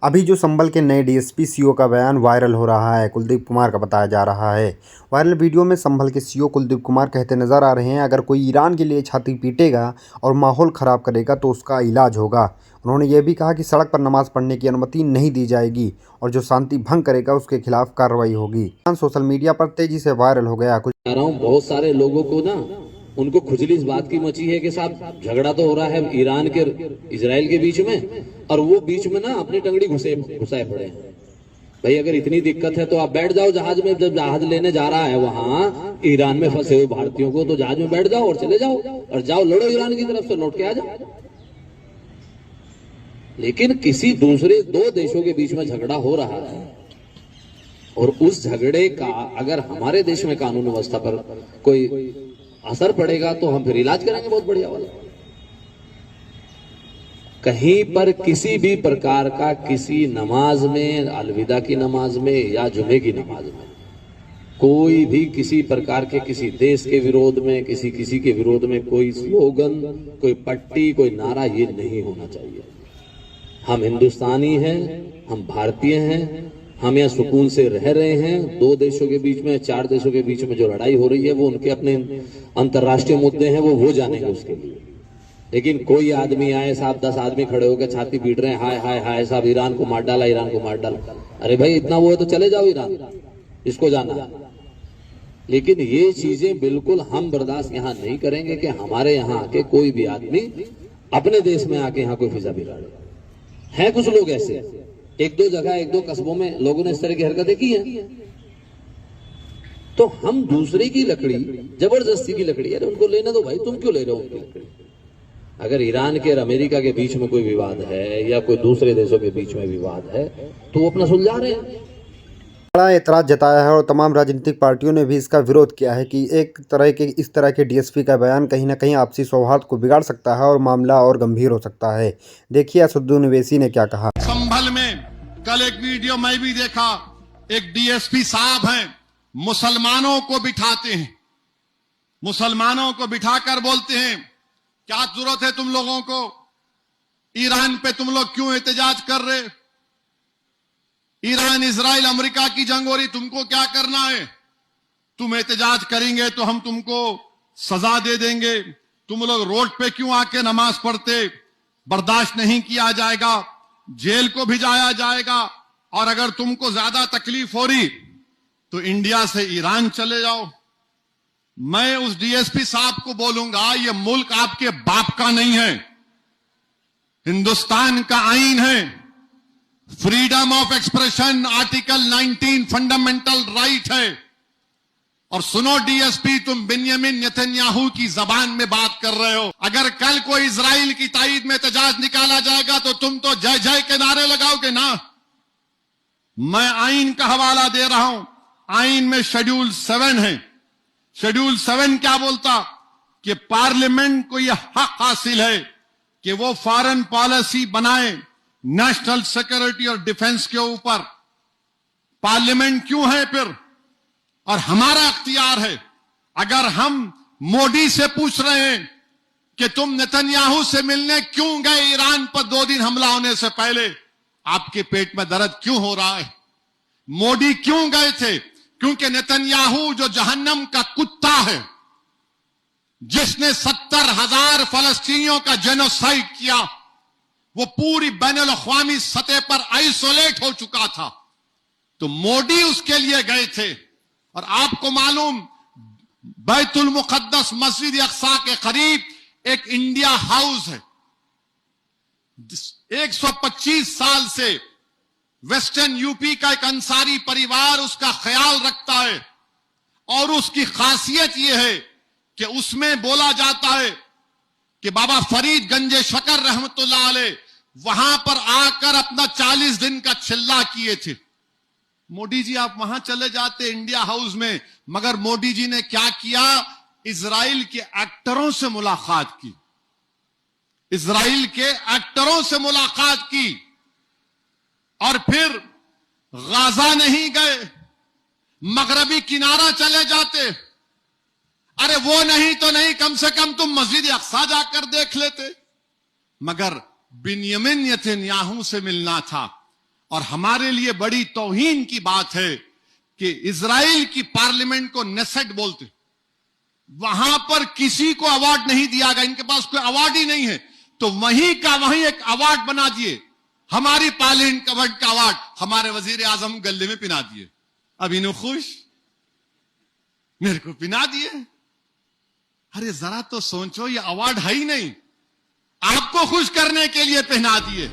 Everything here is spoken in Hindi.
अभी जो संभल के नए डीएसपी सीओ का बयान वायरल हो रहा है, कुलदीप कुमार का बताया जा रहा है। वायरल वीडियो में संभल के सीओ कुलदीप कुमार कहते नजर आ रहे हैं, अगर कोई ईरान के लिए छाती पीटेगा और माहौल ख़राब करेगा तो उसका इलाज होगा। उन्होंने ये भी कहा कि सड़क पर नमाज पढ़ने की अनुमति नहीं दी जाएगी और जो शांति भंग करेगा उसके खिलाफ कार्रवाई होगी। सोशल मीडिया पर तेजी से वायरल हो गया। कुछ बहुत सारे लोगों को ना उनको खुजली इस बात की मची है कि साहब झगड़ा तो हो रहा है ईरान के इजराइल के बीच में, और वो बीच में ना अपनी टंगड़ी घुसाए पड़े हैं। भाई अगर इतनी दिक्कत है तो आप बैठ जाओ जहाज में, जब जहाज लेने जा रहा है वहां ईरान में फंसे हुए भारतीयों को, तो जहाज में बैठ जाओ और चले जाओ और जाओ लड़ो ईरान की तरफ से, लौट के आ जाओ। लेकिन किसी दूसरे दो देशों के बीच में झगड़ा हो रहा है और उस झगड़े का अगर हमारे देश में कानून व्यवस्था पर कोई असर पड़ेगा तो हम फिर इलाज कराएंगे बहुत बढ़िया वाला। कहीं पर किसी भी प्रकार का किसी नमाज में, अलविदा की नमाज में या जुमे की नमाज में कोई भी किसी प्रकार के किसी देश के विरोध में, किसी के विरोध में कोई स्लोगन, कोई पट्टी, कोई नारा, ये नहीं होना चाहिए। हम हिंदुस्तानी हैं, हम भारतीय हैं, हम यहाँ सुकून से रह रहे हैं। दो देशों के बीच में, चार देशों के बीच में जो लड़ाई हो रही है वो उनके अपने अंतर्राष्ट्रीय मुद्दे हैं, वो जानेंगे उसके लिए। लेकिन कोई आदमी आए साहब, 10 आदमी खड़े होकर छाती पीट रहे हैं, हाय हाय हाय साहब ईरान को मार डाला, ईरान को मार डाला। अरे भाई इतना वो है तो चले जाओ ईरान, इसको जाना। लेकिन ये चीजें बिल्कुल हम बर्दाश्त यहाँ नहीं करेंगे कि हमारे यहाँ आके कोई भी आदमी अपने देश में आके यहाँ कोई फिजा बिगाड़े। है कुछ लोग ऐसे, एक दो जगह, एक दो कस्बों में लोगों ने इस तरह की हरकतें की हैं। तो हम दूसरे की लकड़ी, जबरदस्ती की लकड़ी, अरे उनको लेने दो भाई, तुम क्यों ले रहे हो उनकी लकड़ी। अगर ईरान के और अमेरिका के बीच में कोई विवाद है या कोई दूसरे देशों के बीच में विवाद है तो वो अपना सुलझा रहे हैं। बड़ा एतराज जताया है और तमाम राजनीतिक पार्टियों ने भी इसका विरोध किया है कि इस तरह के डीएसपी का बयान कहीं ना कहीं आपसी सौहार्द को बिगाड़ सकता है और मामला और गंभीर हो सकता है। देखिए असदुद्दीन ओवैसी ने क्या कहा। संभल में कल एक वीडियो मैं भी देखा, एक डीएसपी साहब हैं, मुसलमानों को बिठाते हैं, मुसलमानों को बिठाकर बोलते हैं क्या जरूरत है तुम लोगों को, ईरान पे तुम लोग क्यों एहतजाज कर रहे, ईरान इजराइल अमेरिका की जंग हो रही, तुमको क्या करना है, तुम एहतजाज करेंगे तो हम तुमको सजा दे देंगे, तुम लोग रोड पे क्यों आके नमाज पढ़ते, बर्दाश्त नहीं किया जाएगा, जेल को भिजाया जाएगा, और अगर तुमको ज्यादा तकलीफ हो रही तो इंडिया से ईरान चले जाओ। मैं उस डीएसपी साहब को बोलूंगा, ये मुल्क आपके बाप का नहीं है, हिंदुस्तान का आईन है, freedom of expression article 19 fundamental right है। और सुनो डीएसपी, तुम बिन्यामिन नेतन्याहू की जबान में बात कर रहे हो। अगर कल कोई इजराइल की ताईद में एहतजाज निकाला जाएगा तो तुम तो जय जय के नारे लगाओगे ना। मैं आईन का हवाला दे रहा हूं, आईन में शेड्यूल 7 है। शेड्यूल 7 क्या बोलता कि पार्लियामेंट को यह हक हासिल है कि वो फॉरेन पॉलिसी बनाए नेशनल सिक्योरिटी और डिफेंस के ऊपर। पार्लियामेंट क्यों है फिर, और हमारा अख्तियार है। अगर हम मोदी से पूछ रहे हैं कि तुम नेतन्याहू से मिलने क्यों गए ईरान पर 2 दिन हमला होने से पहले, आपके पेट में दर्द क्यों हो रहा है। मोदी क्यों गए थे, क्योंकि नेतन्याहू जो जहन्नम का कुत्ता है, जिसने 70,000 फलस्तीनियों का जेनोसाइड किया, वो पूरी बैनुल अक़वामी सतह पर आइसोलेट हो चुका था, तो मोदी उसके लिए गए थे। और आपको मालूम, बैतुल मुक़द्दस मस्जिद अक़सा के करीब एक इंडिया हाउस है। 125 साल से वेस्टर्न यूपी का एक अंसारी परिवार उसका ख्याल रखता है, और उसकी खासियत यह है कि उसमें बोला जाता है कि बाबा फरीद गंजे शकर रहमतुल्लाह अलैह वहां पर आकर अपना 40 दिन का चिल्ला किए थे। मोदी जी आप वहां चले जाते इंडिया हाउस में, मगर मोदी जी ने क्या किया, इजराइल के एक्टरों से मुलाकात की, इजराइल के एक्टरों से मुलाकात की, और फिर गाजा नहीं गए, मगरबी किनारा चले जाते। अरे वो नहीं तो नहीं, कम से कम तुम मस्जिद अक़सा जाकर देख लेते। मगर बिन्यामिन नेतन्याहू से मिलना था, और हमारे लिए बड़ी तौहीन की बात है कि इजराइल की पार्लियामेंट को नेसेट बोलते, वहां पर किसी को अवार्ड नहीं दिया गया, इनके पास कोई अवार्ड ही नहीं है, तो वहीं का वहीं एक अवार्ड बना दिए, हमारी पार्लियामेंट का अवार्ड हमारे वजीर आजम गले में पिना दिए। अब इन्हों खुश, मेरे को पिना दिए। अरे जरा तो सोचो, ये अवार्ड है ही नहीं, आपको खुश करने के लिए पहना दिए।